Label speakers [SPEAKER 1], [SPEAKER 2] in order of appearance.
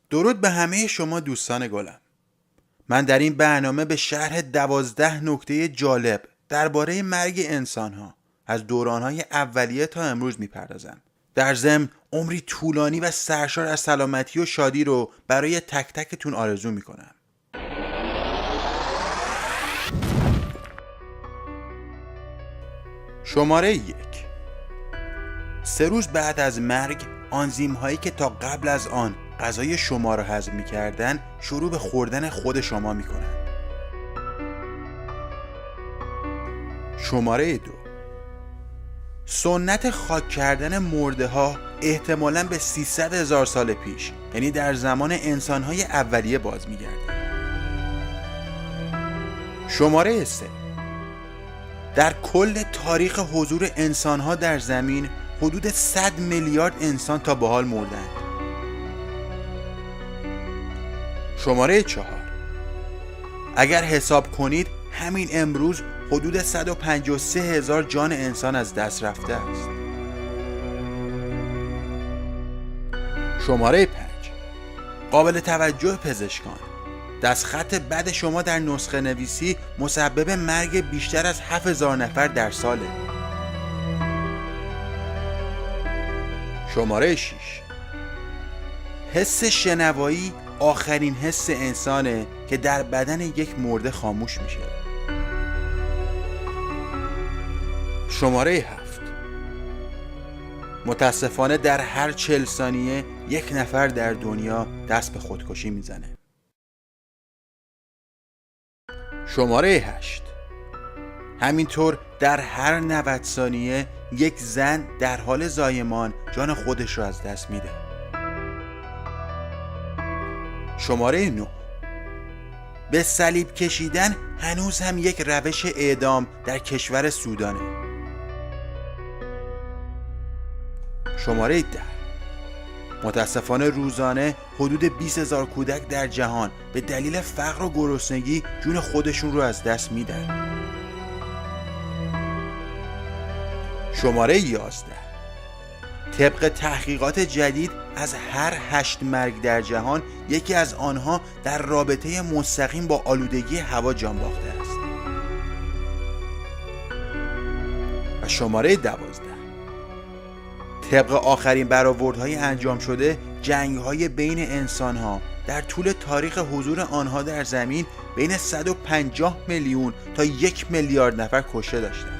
[SPEAKER 1] درود به همه شما دوستان گلم. من در این برنامه به شرح 12 نکته جالب درباره مرگ انسان‌ها از دوران‌های اولیه تا امروز می‌پردازم. در ضمن عمری طولانی و سرشار از سلامتی و شادی رو برای تک تکتون آرزو می‌کنم. شماره 1. 3 روز بعد از مرگ آنزیم هایی که تا قبل از آن غذای شما را هضم می‌کردند شروع به خوردن خود شما می‌کنند. شماره 2. سنت خاک کردن مرده ها احتمالاً به 300,000 سال پیش، یعنی در زمان انسان‌های اولیه باز می‌گرده. شماره 3. در کل تاریخ حضور انسان‌ها در زمین حدود 100 میلیارد انسان تا به حال مردند. شماره 4. اگر حساب کنید همین امروز حدود 153,000 جان انسان از دست رفته است. شماره 5. قابل توجه پزشکان، دستخط بد شما در نسخه نویسی مسبب مرگ بیشتر از 7,000 نفر در ساله. شماره 6. حس شنوایی آخرین حس انسانه که در بدن یک مرده خاموش میشه. شماره 7. متاسفانه در هر 40 ثانیه یک نفر در دنیا دست به خودکشی میزنه. شماره 8. همینطور در هر 90 ثانیه یک زن در حال زایمان جان خودش رو از دست میده. شماره 9. به صلیب کشیدن هنوز هم یک روش اعدام در کشور سودانه. شماره 10. متاسفانه روزانه حدود 20,000 کودک در جهان به دلیل فقر و گرسنگی جون خودشون رو از دست میدن. شماره 11. طبق تحقیقات جدید از هر 8 مرگ در جهان یکی از آنها در رابطه مستقیم با آلودگی هوا جان باخته است. و شماره 12. طبق آخرین برآوردهای انجام شده جنگ‌های بین انسان‌ها در طول تاریخ حضور آنها در زمین بین 150 میلیون تا 1 میلیارد نفر کشته داشته.